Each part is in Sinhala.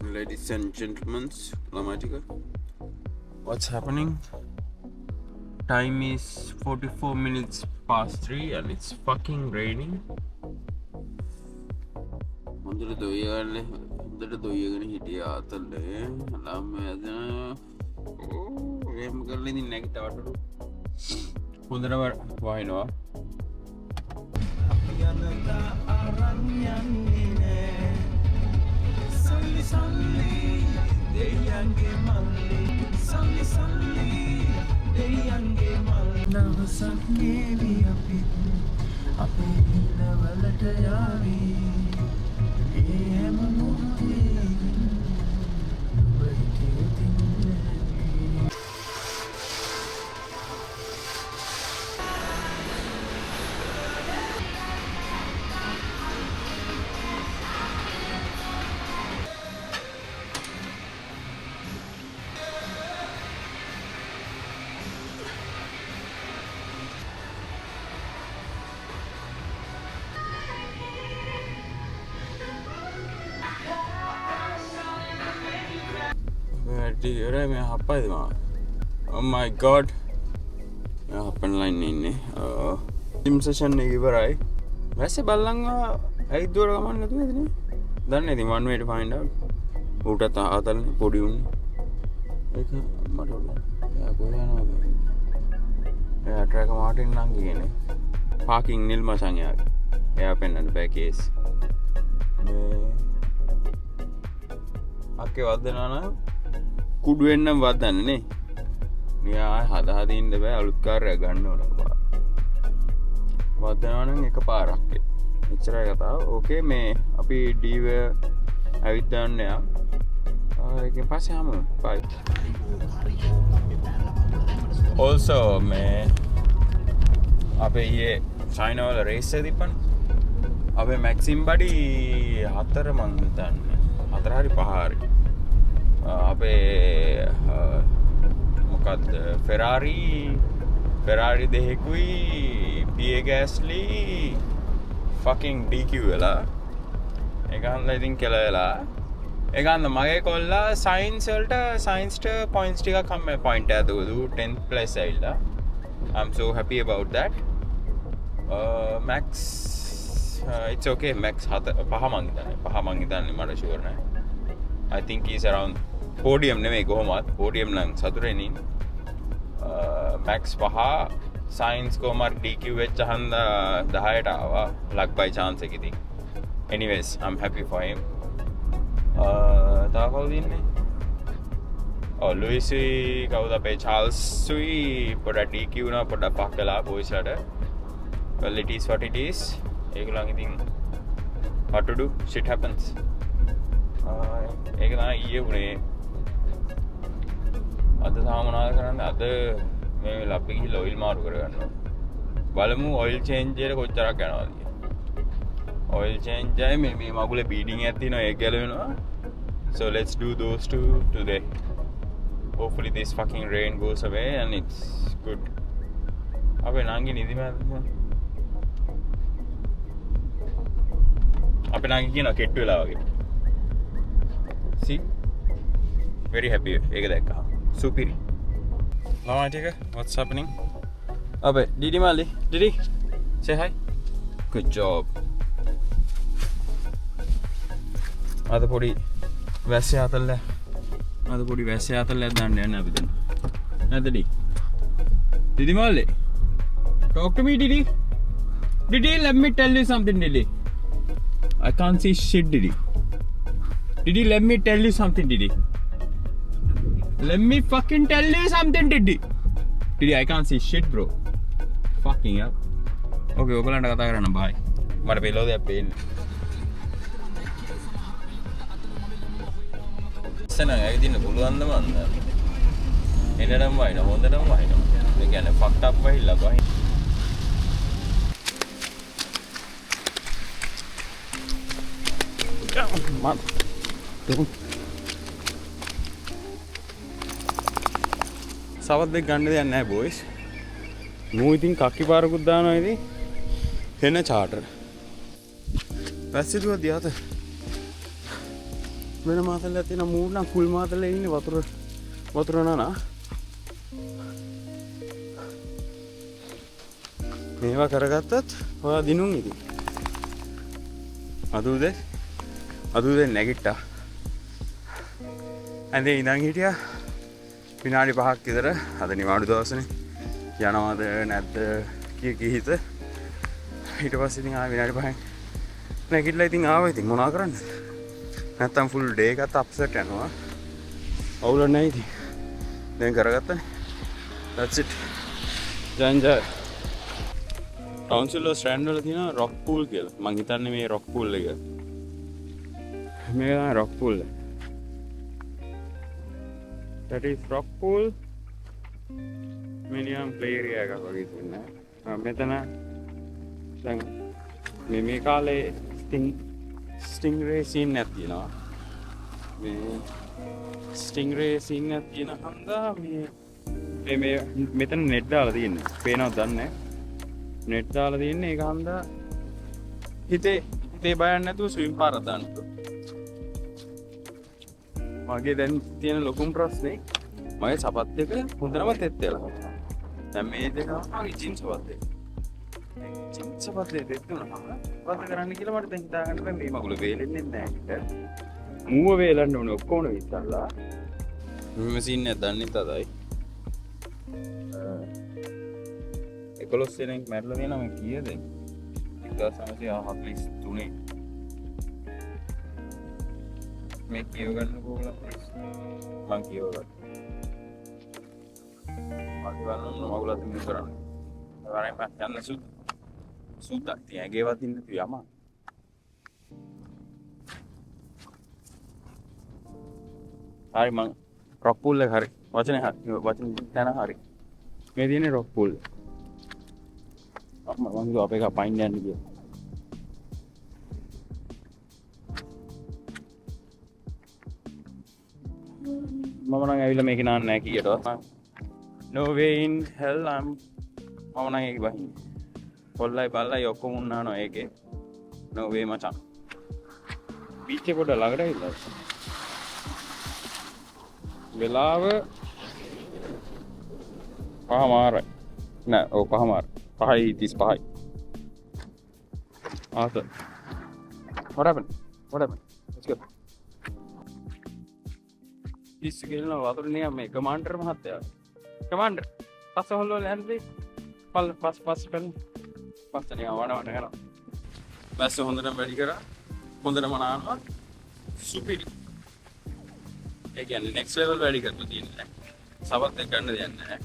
Ladies and gentlemen, Lamatika. What's happening? Time is 44 minutes past 3 and it's fucking raining. හොඳට දොයියන්නේ හොඳට දොයියගෙන හිටියා අතල්ලේ ළම ඇදෙන එහෙම කරලා ඉතින් නැගිටවට හොඳට වහිනවා අපි යනදා අරන් යන්නේ සල්ලි සල්ලි දෙයන්ගේ මල්ලි සල්ලි සල්ලි දෙයන්ගේ මල්ලි නවසක් නේවි අපි අපේ හිතවලට යාවි එහෙම මොහොතේ मैं हप्पा oh my god मैं हप्पन लाइन नहीं जिम सेशन ने इवराई वैसे बल्लंगा ऐ दूर गमन नहीं तो इतनी दन्ने थी one way to find out ऊटा था आतल ने पोड़ी उन्नी एक मरोड़ा या कोई ना या ट्रैक मार्टिन नांगी है ने पार्किंग नील मसांगे आगे या पेन and back is आके वाद देना ना කුඩු වෙන්නම් වදන්නේ නේ. මෙයා හදා දින්න බෑ අලුත් කාර්යයක් ගන්න ඕන පාර. වදනවා නම් එකපාරක්. එච්චරයි කතාව. ඕකේ මේ අපි ඩීව ඇවිත් දාන්න යා. ඒකෙන් පස්සේ යමු. බයි. Also මේ අපේ ඊයේ චයිනා වල රේස් එක තිබ්බනේ. අපේ මැක්සිම් බඩි 4 මං හිතන්නේ. 4 හරි 5 හරි. අපේ මොකක්ද ෆෙරාරි දෙහෙකුයි පිය ගෑස්ලි ෆකින් DQ වෙලා ඒකහන්ද ඉතින් කෙලවෙලා ඒකහන්ද මගේ කොල්ලා සයින්ස්ට පොයින්ස් ටික කම්ම පොයින්ට ඇතුදු 10th place ඇවිල්ලා I'm so happy about that Max it's okay Max පහ මං හිතන්නේ මට ෂුවර් නෑ I think he's around podium නෙමෙයි කොහොමවත් podium නම් සතුරෙන් ඉන්නේ max පහ science කොහමද DQ වෙච්ච හන්ද 10ට ආවා luck by chance එක ඉතින් anyways I'm happy for him තා කවුද ඉන්නේ ලුයිසි කවුද අපේ චාල්ස් සුයි පොඩ DQ වුණා පොඩ පක් කළා boysලට well it is what it is ඒගොල්ලන් ඉතින් what to do shit happens ඒක තමයි ඊයේ වුණේ අද තාම මොනවද කරන්නේ අද මේ වෙලාව අපි ගිහලා ඔයිල් මාරු කරගන්නවා බලමු ඔයිල් චේන්ජ් එකට කොච්චරක් යනවද කියලා ඔයිල් චේන්ජ් එකයි මේ මගුලේ බීඩින් එකක් තියෙනවා ඒක ගැලවෙනවා so let's do those two today hopefully this fucking rain goes away and it's good අපේ නාංගි නිදිමත අපේ නාංගි කියනවා කෙට්ටු වෙලා වගේ see very happy ඒක දැක්කා supiri Lamatika what's happening abe Didi Mali Didi say hi good job ada podi වැස්සේ අතල්ල දාන්න යන්න අපි දැන් නැද්ද Didi Mali talk to me Didi let me tell you something Didi I can't see shit Didi, let me tell you something, Didi. Let me fucking tell you something, Didi. Didi, I can't see shit, bro. Fucking hell. Okay, ඔයගලන්ට කතා කරන්න bye. මට පෙළෝ දෙයක් පේන්නේ. ඉස්සෙන ඇවිදින්න පුළුවන්ද මන්ද? එනනම් වයින් හොඳටම වයින්. ඒ කියන්නේ fucked up වෙහිලා වයින්. Man. සවත් දෙක ගන්න දෙයක් නැහැ බොයිස්. මූ ඉතින් කක්කි පාරකුත් දානවා ඉතින්. එන චාටර්. වැස්සිදුව දිහාත. වෙන මාතලයක් තියෙන මූණ නම් කුල් මාතලේ ඉන්නේ වතුර නනා. මේවා කරගත්තත් ඔයා දිනුම් ඉතින්. අද උදේ නැගිට්ටා. ඇඳේ ඉඳන් හිටියා විනාඩි 5ක් විතර. අද නිවාඩු දවසනේ. යනවාද නැද්ද කීහිත. ඊට පස්සේ ඉතින් ආයෙ විනාඩි 5ක් නැගිටලා ඉතින් ආවා. ඉතින් මොනවා කරන්නද? නැත්තම් ෆුල් ඩේ එකත් අප්සෙට් යනවා. අවුල නැහැ ඉතින්. දැන් කරගත්තනේ. That's it. ජංජා කවුන්සිල් ස්ටෑන්ඩ් වල තියෙන රොක් පූල් කියලා. මං හිතන්නේ මේ රොක් පූල් එක. මේක තමයි රොක් pool. That is rock pool. Medium play area එකක් වගේ තියෙනවා. මෙතන දැන් මේ කාලේ ස්ටින්ග්රේ සීන් එකක් තියෙනවා. මේ ස්ටින්ග්රේ සීන් එකක් තියෙන හන්දා මේ මෙතන නෙට් දාලා තියෙන්නේ. පේනවද දන්නේ නැහැ. නෙට් දාලා තියෙන්නේ ඒක හන්දා හිතේ බයක් නැතුව ස්විම් පාරක් දාන්න. මගේ දැන් තියෙන ලොකුම ප්‍රශ්නේ මගේ සපත් දෙක හොඳටම තෙත් වෙලා. දැන් මේ දෙක මගේ ජීන්ස් සපත් දෙක. ජීන්ස් සපත් දෙක තෙත් වුණා. මොකද කරන්න කියලා මට දැන් හිතා ගන්න බෑ. මේ මගුල වේලෙන්නේ නැහැ. මූව වේලන්න ඕනේ ඔක්කොම විතරලා. මේ මැෂින් එක දන්නේ තදයි. 11 දෙනෙක් මැරලා තියෙනවා. මේ කීයද? 1943. මේ කියව ගන්න ඕගොල්ලෝ ප්ලීස්. මං කියව ගන්න. මගුලත් ඉන්න කරන්නේ. වරෙන් පස්සේ යන්න සුද්දක් තියගේවත් ඉන්න තියම. හරි මං රොක් පූල් එක හරි. වචනේ හරි. වචන තැන හරි. මේ තියෙන්නේ රොක් පූල්. මම හිතුවා අපේ එක පයින් යන්න කියලා. මම නම් ඇවිල්ලා මේක නාන්න නැහැ කීයටවත්. No way in hell මම නම් ඒක බහින්නේ. කොල්ලයි බල්ලයි ඔක්කොම උන්නානෝ ඒකේ. No way මචං. බීච් එක පොඩ ළඟට ඇවිල්ලා. වෙලාව 5:00 නෑ ඔව් 5:00 5:35. Awesome. What happened? Let's go. This girl water niya may commander mahatya. Commander, pass holo land please. Pass niya wana kara. Pass hondana ready kara. Hondana manana. Supiri. Again next level ready karna diyenne. Sabat ganna diyanne.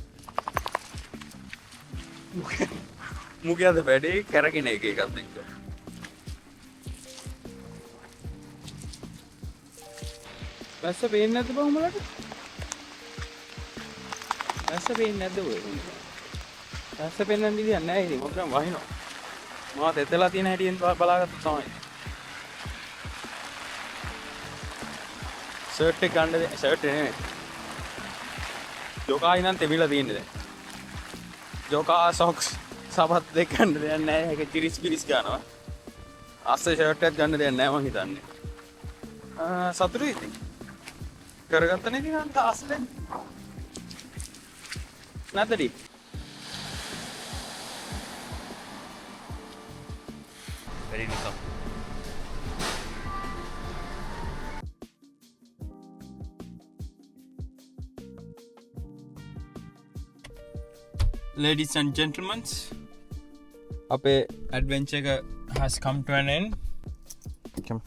Mukiyada වැඩි කරගෙන එක එකක් දෙන්න. වැස්ස පේන්නේ නැද්ද බං උඹලට? වැස්ස පේන්නේ නැද්ද ඔය? වැස්ස පේන්න විදියක් නැහැ ඉතින් මොකද වහිනවා. මම තෙතලා තියෙන හැටියෙන් බලාගත්තා තමයි. ෂර්ට් එක ගන්න ෂර්ට් නෙමෙයි. ජෝකා ඉන්න තෙමිලා තියෙන්නේ දැන්. ජෝකා සොක්ස් සපත් දෙක ගන්න දෙයක් නැහැ. ඒක තිරිස් පිරිස් ගන්නවා. අස්සේ ෂර්ට් එකක් ගන්න දෙයක් නැහැ මං හිතන්නේ. සතුටුයි ඉතින්. කරගත්තනේ ඉතින් අන්ත අස්ලෙන්. නැතදී. very nice. Ladies and gentlemen, our adventure has come to an end. Come.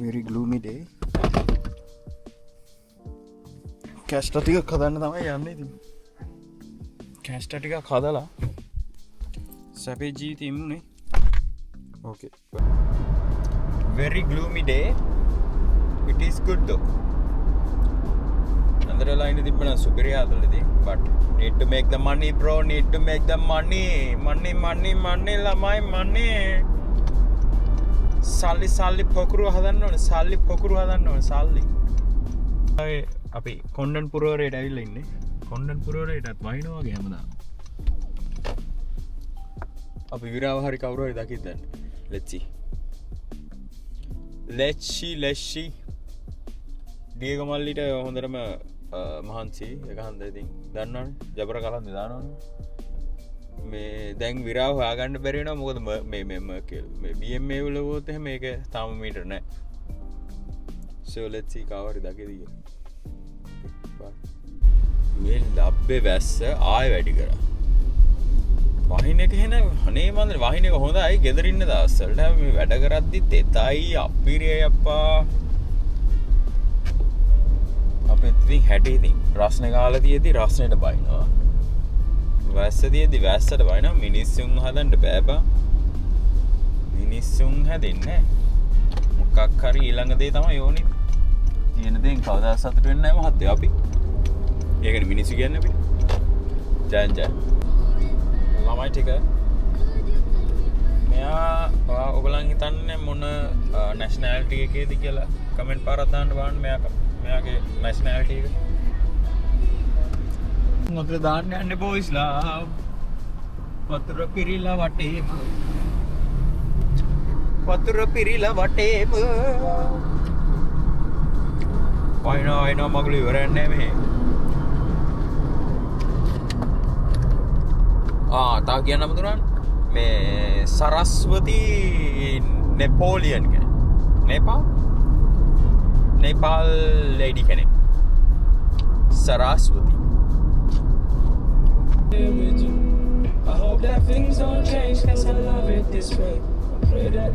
Very gloomy day. Cash ටික හදන්න තමයි යන්නේ ඉතින්. Cash ටික හදලා සැපේ ජීවිතේ ඉමුනේ. Okay. Very gloomy day. It is good though. Andrela ine dippana superior adaladi, but need to make the money bro, need to make the money lamai money. සල්ලි පොකුරු හදන්න ඕනේ. සල්ලි පොකුරු හදන්න ඕනේ. සල්ලි. අපි කොණ්ඩන් පුරවරයට ඇවිල්ලා ඉන්නේ. කොණ්ඩන් පුරවරයටත් වහිනවා වගේ හැමදාම. අපි විරාව හරි කවුරු හරි දකිද්ද දැන්. let's see. දියක මල්ලිට හොඳටම මහන්සි. ඒක හන්ද ඉතින් දන්නවනේ. ජබර කලන්ද දානවනේ. මේ දැන් විරාව හොයාගන්න බැරි වෙනවා. මොකද මේ BMA වල වොත් එහෙම මේක තාම මීටර නැහැ. so let's see කවුරු දකිද කියලා. මේ ලබ්බේ වැස්ස ආයෙ වැඩි කරා. වහින එක එහෙන අනේ මන්ද වහින එක හොඳයි ගෙදර ඉන්න දවස්වලට. මේ වැඩ කරද්දිත් එතයි අපිරිය අප්පා. අපේ ඉතින් හැටි ඉතින් රස්නේ කාලා තියෙද්දි රස්නේට බයිනවා. වැස්ස තියෙද්දි වැස්සට බයිනවා. මිනිස්සුන් හදන්න බෑ බා. මිනිස්සුන් හැදෙන්නේ මොකක් හරි ඊළඟ දේ තමයි ඕනේ. තියෙන දේෙන් කවදා සතුට වෙන්නේ නැහැ මහත්තයෝ අපි. ඒකනේ මිනිස්සු කියන්නේ අපිට. ජයන් ළමයි ටික මෙයා ඔයගොල්ලන් හිතන්නේ මොන නැෂනැලිටි එකේද කියලා කමෙන්ට් පාරක් දාන්න බලන්න. මෙයාගේ නැෂනැලිටි එක මොකද දාන්න යන්නේ බොයිස්ලා. වතුර පිරීලා වටේම වයිනෝ මගුල ඉවරන්නේ මෙහෙ. තා කියන්න අමතුරන් මේ සරස්වති නෙපෝලියන් කෙනෙක්. නේපාල් ලේඩි කෙනෙක්. Saraswati. I hope that things don't change cause I love it this way. Pray that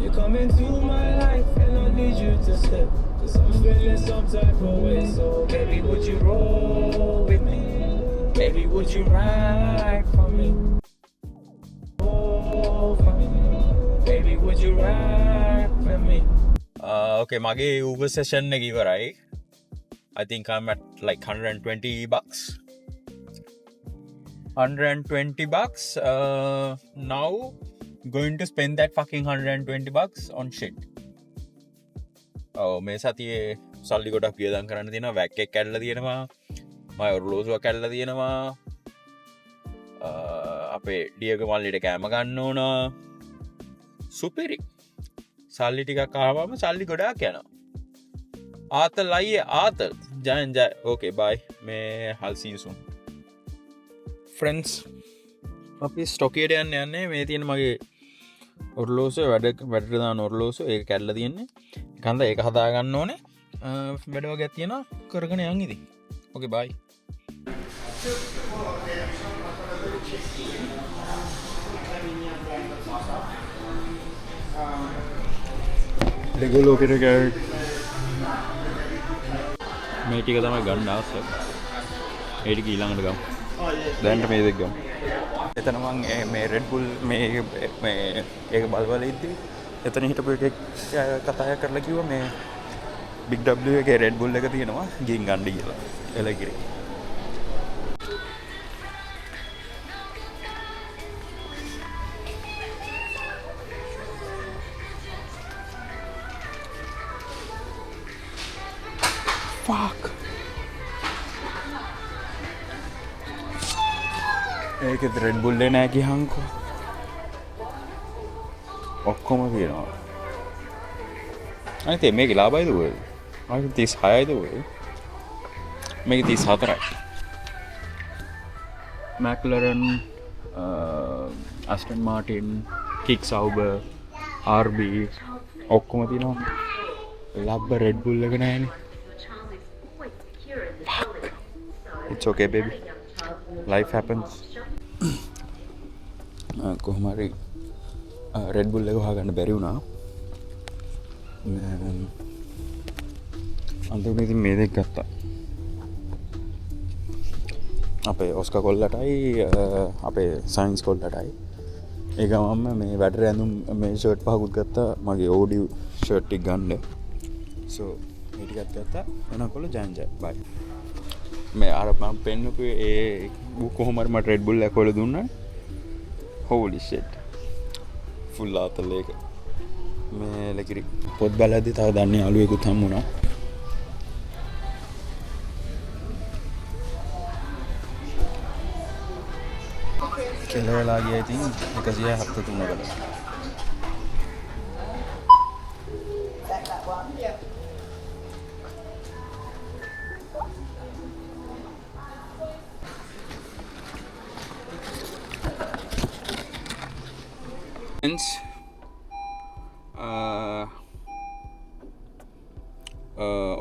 you're coming through my life and I need you to stay. Cause I'm feeling some type of way. So baby would you roll with me? Baby would you ride for me? Oh for me. Baby would you ride for me? Okay, mage Uber session එක ඉවරයි. I think I'm at like $120. $120 now going to spend that fucking $120 on shit. මේ සතියේ සල්ලි ගොඩක් වියදම් කරන්න තියෙනවා. වැක් එක කැඩලා තියෙනවා. මම ඔරලෝසුවක් කැඩලා තියෙනවා. අපේ ඩියක මල්ලිට කෑම ගන්න ඕන. සුපිරි. සල්ලි ටිකක් ආවම සල්ලි ගොඩාක් යනවා. ආතල් අයියේ ආතල්. ජයන්. Okay bye. මේ I'll see you soon. Friends, අපි ස්ටොකේට යන්නේ මේ තියෙන මගේ ඔරලෝසුව වැඩට දාන ඔරලෝසුව ඒක කැඩලා තියෙන්නේ. කන්ද ඒක හදා ගන්න ඕනේ. වැඩ වගේක් තියෙනවා කරගෙන යන් ඉතින්. Okay bye. Lego locator garage. මේ ටික තමයි ගන්න අවශ්‍ය. ඒ ටික ඊළඟට ගමු. දැන්ට මේ දෙක ගමු. එතන මං මේ Red Bull මේ ඒක බලවල ඉද්දි එතන හිටපු එකෙක් කතා කරලා කිව්වා මේ Big W එකේ Red Bull එක තියෙනවා ගින් ගන්න කියලා. එලගිරි. Fuck. ඒකෙත් Red Bull එක නෑ කියහන්කෝ. ඔක්කොම තියෙනවා. අනිත් මේකේ ලාභයිද ඔය? ආයෙත් 36යිද ඔය? මේකේ 34යි. McLaren, Aston Martin, Kick Sauber, RB ඔක්කොම තියෙනවා. ලබ්බ Red Bull එක නෑනේ. Fuck. It's okay baby. Life happens. කොහොම හරි Red Bull එක හොයාගන්න බැරි වුණා. අන්තිමට ඉතින් මේ දෙක ගත්තා. අපේ ඔස්කා කොල්ලටයි අපේ සයින්ස් කොල්ලටයි. ඒ ගමන්ම මේ වැඩ රැඳුම් මේ ෂර්ට් පහකුත් ගත්තා. මගේ ඕඩි ෂර්ට් එක ගන්න. So මේ ටිකත් ගත්තා. එනකොල ජයන් බයි. මේ අර මම පෙන්නපු ඒ කොහොම හරි මට Red Bull එක කොල දුන්නා. Holy shit. ෆුල් ආතල් එක මේ ලකිරි පොත් බලද්දි තව දන්නේ යාළුවෙකුත් හම්බුණා. කෙලවලා ගියා ඉතින් 173කට.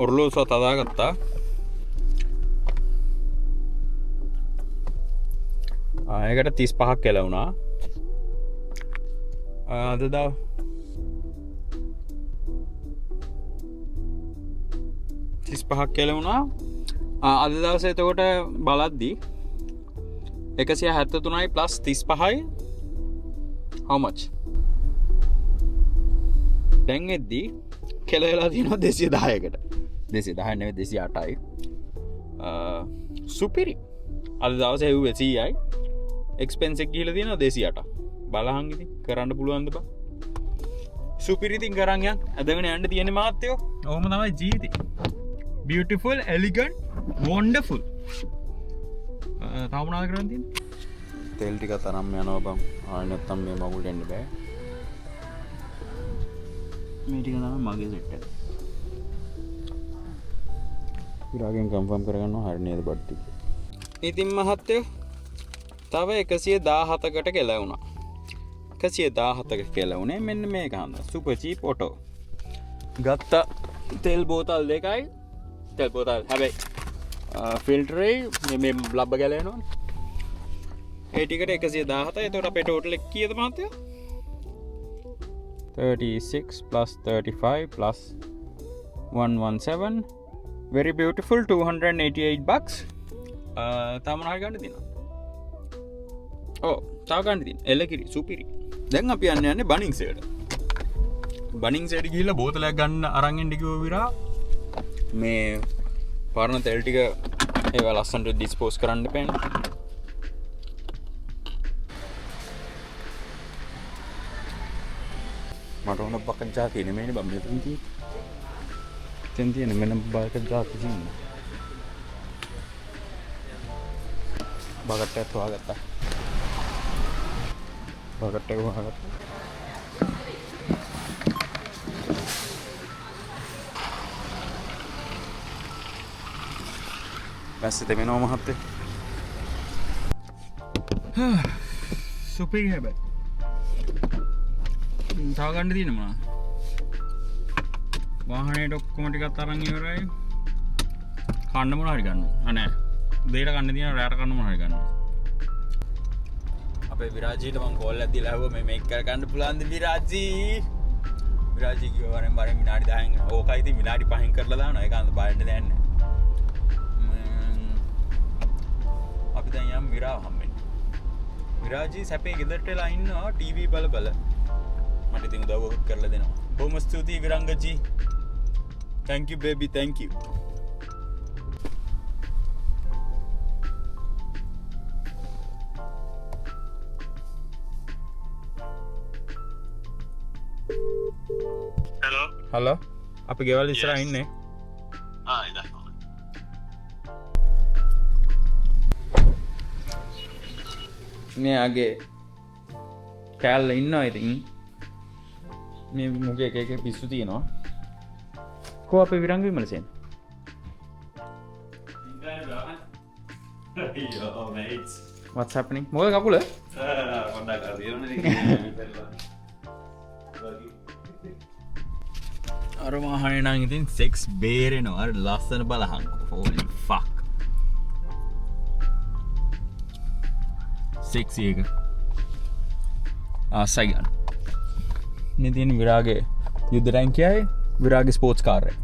ඔරලෝසුව තදාගත්තා. ඒකට 35ක් කෙලවුණා. අද දා 35ක් කෙලවුණා. අද දවසේ එතකොට බලද්දී 173යි + 35යි how much? දැන් එද්දී කෙලවලා තියෙනවා 210කට. 210 නෙවෙයි 208යි. සුපිරි. අද දවසේ හෙව්වේ 100යි. එක්ස්පෙන්ස් එක ගිහලා තියෙනවා 208. බලහන් ඉතින් කරන්න පුළුවන්ද බා? සුපිරි ඉතින් කරන් යන්. අදගෙන යන්න තියෙන්නේ මාත්‍යෝ. ඔහොම තමයි ජීවිතේ. beautiful, elegant, wonderful. තාම මොනවද කරන් තියෙන්නේ? තෙල් ටික තරම් යනවා බං. ආයෙ නැත්තම් මේ මගුල් දෙන්න බෑ. මේ ටික තමයි මගේ සෙට් එක. විරාගෙන් කන්ෆර්ම් කරගන්නවා හරි නේද බඩ්ටි. ඉතින් මහත්තයෝ තව 117කට කෙලවුණා. 117ක කෙලවුණේ මෙන්න මේක හන්ද. Super cheap auto. ගත්ත තෙල් බෝතල් දෙකයි. තෙල් බෝතල් හැබැයි ෆිල්ටරේ මේ ලබ්බ ගැලවෙනවා. ඒ ටිකට 117. එතකොට අපේ ටෝටල් එක කීයද මහත්තයෝ? 36 + 35 + 117. very beautiful, $288. තාම මොනවා ගන්න තියෙනවා? ඔව් තාම ගන්න තියෙනවා. එලකිරි සුපිරි. දැන් අපි යන්නේ බනින්ස් එකට. බනින්ස් එකට ගිහිල්ලා බෝතලයක් ගන්න අරන් එන්න කිව්ව විරා මේ පරණ තෙල් ටික ඒවා ලස්සනට ඩිස්පෝස් කරන්න එපානේ. මට ඕන බකට් ජාති නෙමෙයිනේ බම් මෙතන තියෙන්නේ මෙන්න බකට් ජාති තියෙන්නේ. බකට් එකත් හොයාගත්තා. බකට් එක හොයාගත්තා. පැස්සේ තෙමෙනවා මහත්තයා. සුපිරි හැබැයි. තව ගන්න තියෙන මොනවද? වාහනේට ඔක්කොම ටිකක් අරන් ඉවරයි. කන්න මොන හරි ගන්නවා. නෑ. දෙයට කන්න තියෙන රැට කන්න මොන හරි ගන්නවා. අපේ විරාජීට මම කෝල් එකක් දීලා ආවෝ මේ මේක කර ගන්න පුළුවන්ද විරාජී? විරාජී කිව්වා වරෙන් වරෙන් විනාඩි 10න් ඕකයි ඉතින් විනාඩි 5න් කරලා දානවා. ඒක අන්ත බාන්න දෙන්නේ නැහැ. අපි දැන් යම් විරාව හම්බෙන්න. විරාජී සැපේ ගෙදරට වෙලා ඉන්නවා ටීවී බල බල. මට ඉතින් උදව්වක් කරලා දෙනවා. බොහොම ස්තුතියි විරංගජී. thank you baby, thank you. hello අපි ගෙවල් ඉස්සරහා ඉන්නේ. ඉතින් මේ ආගේ කෑල්ල ඉන්නවා ඉතින් මේ මුගේ එක පිස්සු තියෙනවා. කො අපේ විරංග විමලසෙන් what's happening? මොකද කකුල පොඩ්ඩක් අර මහනේ නම් ඉතින් සෙක්ස් බේරෙනවා. අර ලස්සන බලහන්. holy fuck sexy එක ආසයි ගන්න. මේ තියෙන විරාගේ යුද්ධ ටැංකියයි විරාගේ ස්පෝර්ට්ස් කාර් එක.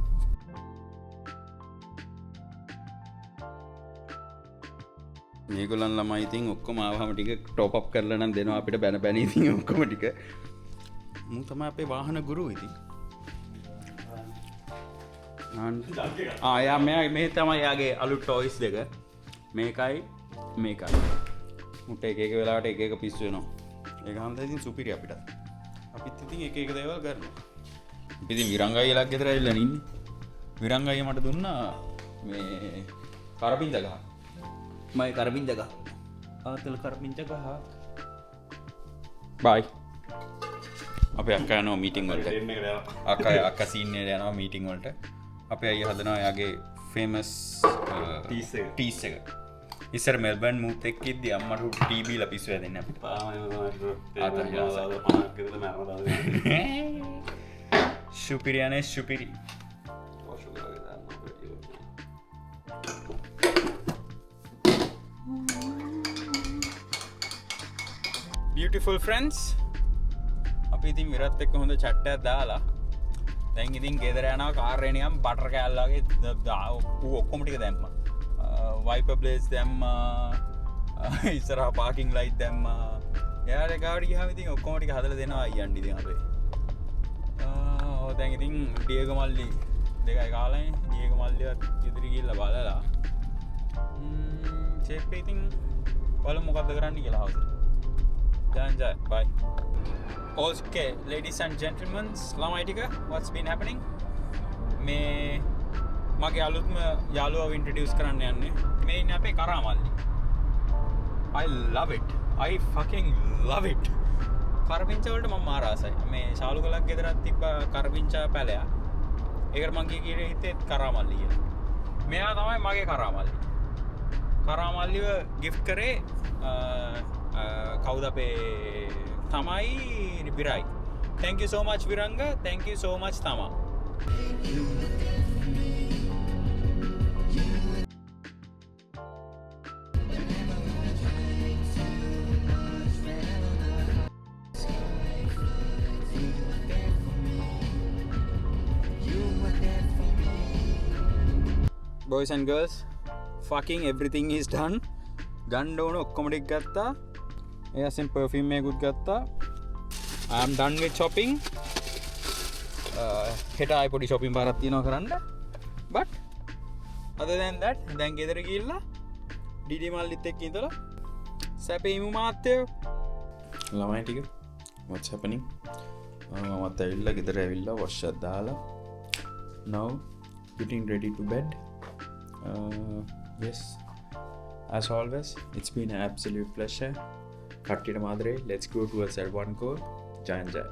මේගොල්ලන් ළමයි ඉතින් ඔක්කොම ආවම ටික টොප් අප් කරලා නම් දෙනවා අපිට බැන බැන ඉතින් ඔක්කොම ටික. මු තමයි අපේ වාහන ගුරු ඉතින්. යා මේ තමයි යාගේ අලුත් ටොයිස් දෙක. මේකයි මේකයි. මුට එක වෙලාට එක පිස්සු වෙනවා. ඒක හන්ද ඉතින් සුපිරි අපිට. අපිත් ඉතින් එක එක දේවල් කරනවා. ඉතින් විරංගයිලාක් ගෙදර ඇවිල්ලා ඉන්නේ. විරංගයිය මට දුන්නා මේ කරපිංච ගහ. මයි කරපිංච ගහ. ආතල් කරපිංච ගහ. බයි. අපේ අක්කා යනවා මීටින් වලට. අක්කා සීන් එකට යනවා මීටින් වලට. අපේ අයියා හදනවා එයාගේ ෆේමස් ටීස් එක. ඉස්සර මෙල්බර්න් මූත් එක්ක ඉද්දි අම්මට ටී බීලා පිස්සු හැදෙන්නේ අපිට. සුපිරියනේ සුපිරි. Beautiful friends. අපි ඉතින් විරත් එක්ක හොඳ chat එකක් දාලා දැන් ඉතින් ගෙදර යනවා කාර් එකේ නිකන් බටර් කෑල්ල වගේ ඔක්කොම ටික දැම්මා. වයිපර් බ්ලේඩ්ස් දැම්මා. ඉස්සරහා පාකින් ලයිට් දැම්මා. එයාට ගාවට ගියාම ඉතින් ඔක්කොම ටික හදලා දෙනවා අයියන් ඉතින් අපේ. දැන් ඉතින් ඩියගෝ මල්ලි දෙකයි කාලනේ ඩියගෝ මල්ලිවත් ඉදිරි ගිහිල්ලා බලලා චෙක් ඉතින් බලමු මොකද්ද කරන්න කියලා හවස. Jai, bye. Okay, ladies and gentlemen, lamai tika, what's been happening? මේ මගේ අලුත්ම යාළුවව ඉන්ට්‍රොඩියුස් කරන්න යන්නේ. මේ ඉන්නේ අපේ කරාමල්ලි. I love it. I fucking love it. කරපිංච වලට මම මාර ආසයි. මේ ශාලුකලක් ගෙදරක් තිබ්බ කරපිංච පැලයක්. ඒකට මං කියේ හිතේ කරාමල්ලි කියලා. මෙයා තමයි මගේ කරාමල්ලි. කරාමල්ලිව gift කරේ කවුද අපේ තමයි විරයි. Thank you so much Viranga. Thank you so much තමා. Boys and girls, fucking everything is done. ගන්න ඕන ඔක්කොම ටික ගත්තා. එයාසෙන් perfume එකකුත් ගත්තා. I am done with shopping. හෙට ආයෙ පොඩි shopping පාරක් තියෙනවා කරන්න. But other than that දැන් ගෙදර ගිහිල්ලා ඩීඩි මල්ලිත් එක්ක ඉඳලා සැපේමු මාත්‍යෝ. ළමයි ටික what's happening? මමත් ඇවිල්ලා ගෙදර ඇවිල්ලා wash එකක් දාලා now getting ready to bed. Yes, as always, it's been an absolute pleasure. Kattira Madre, let's go towards that one goal. Jai and Jai.